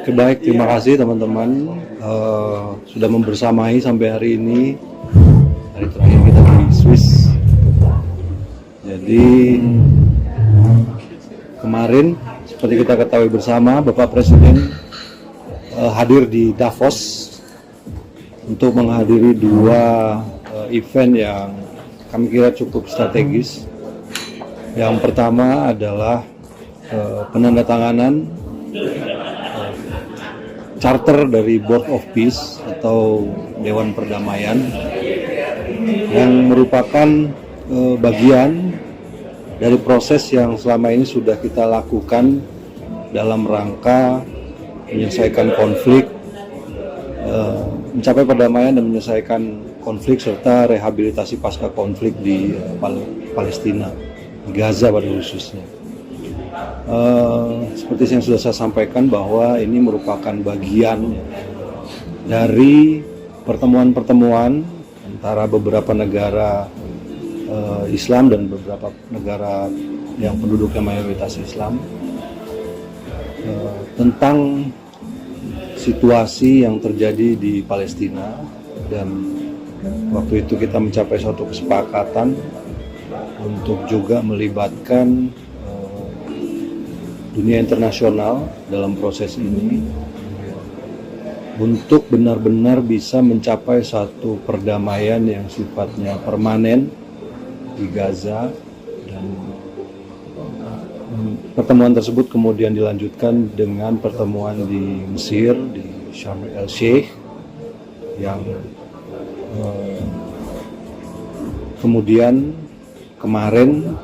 Baik, terima kasih teman-teman sudah membersamai sampai hari ini. Hari terakhir kita di Swiss. Jadi kemarin seperti kita ketahui bersama, Bapak Presiden hadir di Davos untuk menghadiri dua event yang kami kira cukup strategis. Yang pertama adalah penandatanganan charter dari Board of Peace atau Dewan Perdamaian yang merupakan bagian dari proses yang selama ini sudah kita lakukan dalam rangka menyelesaikan konflik, mencapai perdamaian dan menyelesaikan konflik serta rehabilitasi pasca konflik di Palestina, di Gaza pada khususnya. Seperti yang sudah saya sampaikan bahwa ini merupakan bagian dari pertemuan-pertemuan antara beberapa negara Islam dan beberapa negara yang penduduknya mayoritas Islam tentang situasi yang terjadi di Palestina, dan waktu itu kita mencapai suatu kesepakatan untuk juga melibatkan dunia internasional dalam proses ini untuk benar-benar bisa mencapai satu perdamaian yang sifatnya permanen di Gaza, dan pertemuan tersebut kemudian dilanjutkan dengan pertemuan di Mesir, di Sharm el Sheikh, yang kemudian kemarin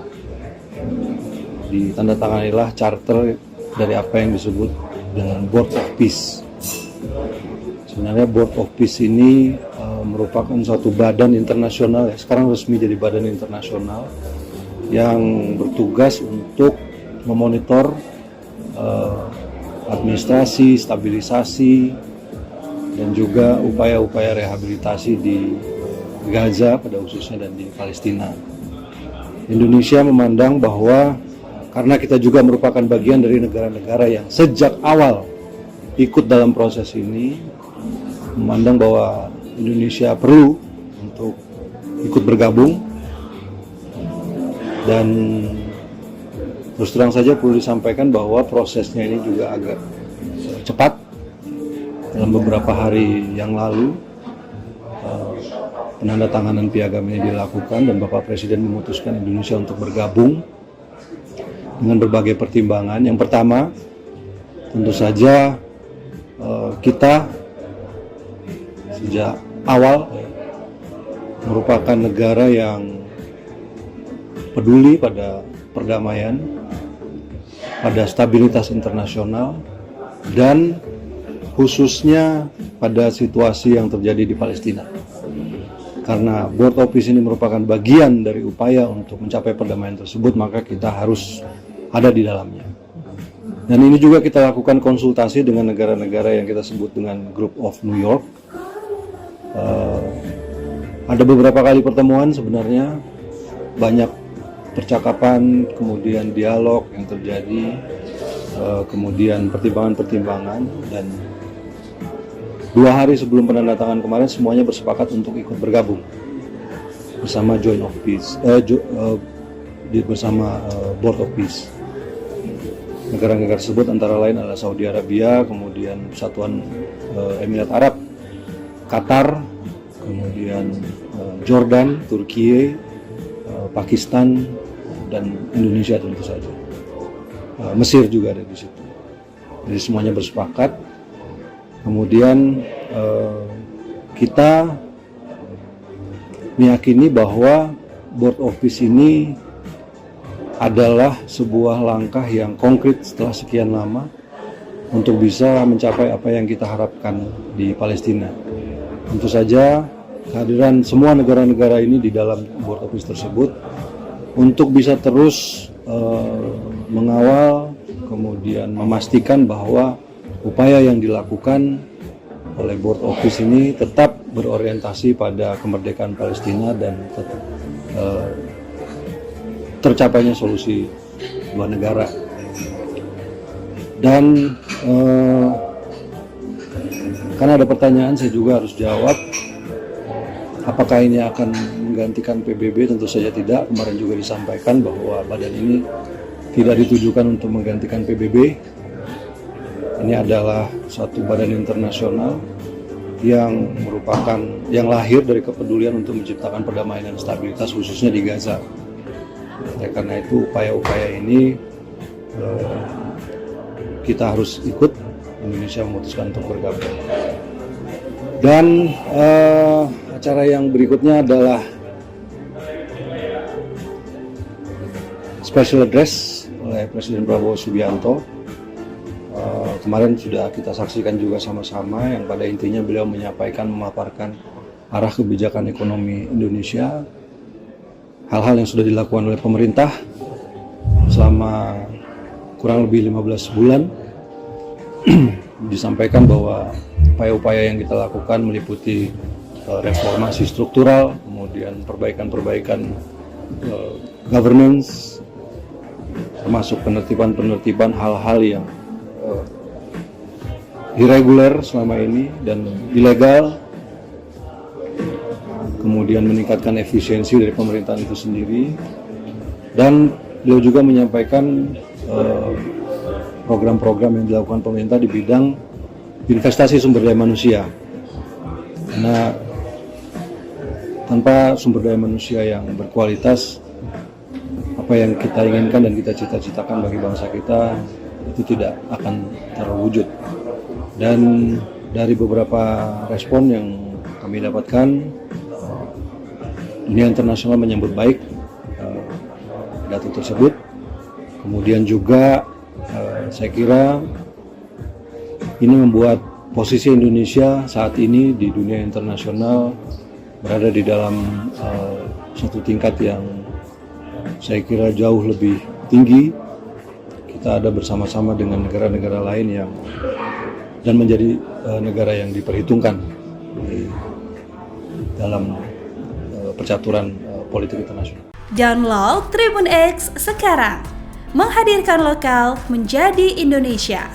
ditandatanganilah charter dari apa yang disebut dengan Board of Peace. Sebenarnya Board of Peace ini merupakan suatu badan internasional, ya, sekarang resmi jadi badan internasional yang bertugas untuk memonitor administrasi, stabilisasi, dan juga upaya-upaya rehabilitasi di Gaza pada khususnya dan di Palestina. Indonesia memandang bahwa karena kita juga merupakan bagian dari negara-negara yang sejak awal ikut dalam proses ini, memandang bahwa Indonesia perlu untuk ikut bergabung, dan terus terang saja perlu disampaikan bahwa prosesnya ini juga agak cepat. Dalam beberapa hari yang lalu penandatanganan piagam ini dilakukan dan Bapak Presiden memutuskan Indonesia untuk bergabung dengan berbagai pertimbangan. Yang pertama, tentu saja kita sejak awal merupakan negara yang peduli pada perdamaian, pada stabilitas internasional, dan khususnya pada situasi yang terjadi di Palestina. Karena Board of Peace ini merupakan bagian dari upaya untuk mencapai perdamaian tersebut, maka kita harus ada di dalamnya. Dan ini juga kita lakukan konsultasi dengan negara-negara yang kita sebut dengan Group of New York. Ada beberapa kali pertemuan, sebenarnya banyak percakapan, kemudian dialog yang terjadi, kemudian pertimbangan-pertimbangan, dan 2 hari sebelum penandatanganan kemarin semuanya bersepakat untuk ikut bergabung bersama Joint of Peace, bersama Board of Peace. Negara-negara tersebut antara lain adalah Saudi Arabia, kemudian Persatuan Emirat Arab, Qatar, kemudian Jordan, Turki, Pakistan, dan Indonesia tentu saja. Mesir juga ada di situ. Jadi semuanya bersepakat. Kemudian kita meyakini bahwa Board of Peace ini adalah sebuah langkah yang konkret setelah sekian lama untuk bisa mencapai apa yang kita harapkan di Palestina. Tentu saja kehadiran semua negara-negara ini di dalam Board of Peace tersebut untuk bisa terus mengawal, kemudian memastikan bahwa upaya yang dilakukan oleh Board of Peace ini tetap berorientasi pada kemerdekaan Palestina dan tetap tercapainya solusi dua negara. Dan Karena ada pertanyaan saya juga harus jawab, apakah ini akan menggantikan PBB? Tentu saja tidak. Kemarin juga disampaikan bahwa badan ini tidak ditujukan untuk menggantikan PBB. Ini adalah suatu badan internasional yang merupakan yang lahir dari kepedulian untuk menciptakan perdamaian dan stabilitas khususnya di Gaza. Karena itu upaya-upaya ini kita harus ikut. Indonesia memutuskan untuk bergabung. Dan acara yang berikutnya adalah special address oleh Presiden Prabowo Subianto. Kemarin sudah kita saksikan juga sama-sama, yang pada intinya beliau menyampaikan, memaparkan arah kebijakan ekonomi Indonesia, hal-hal yang sudah dilakukan oleh pemerintah selama kurang lebih 15 bulan. Disampaikan bahwa upaya-upaya yang kita lakukan meliputi reformasi struktural, kemudian perbaikan-perbaikan governance, termasuk penertiban hal-hal yang irregular selama ini dan ilegal, kemudian meningkatkan efisiensi dari pemerintahan itu sendiri. Dan beliau juga menyampaikan program-program yang dilakukan pemerintah di bidang investasi sumber daya manusia. Karena tanpa sumber daya manusia yang berkualitas, apa yang kita inginkan dan kita cita-citakan bagi bangsa kita itu tidak akan terwujud. Dan dari beberapa respon yang kami dapatkan, dunia internasional menyambut baik pidato tersebut. Kemudian juga saya kira ini membuat posisi Indonesia saat ini di dunia internasional berada di dalam satu tingkat yang saya kira jauh lebih tinggi. Kita ada bersama-sama dengan negara-negara lain yang dan menjadi negara yang diperhitungkan di dalam percaturan politik internasional. Download Tribun X sekarang, menghadirkan lokal menjadi Indonesia.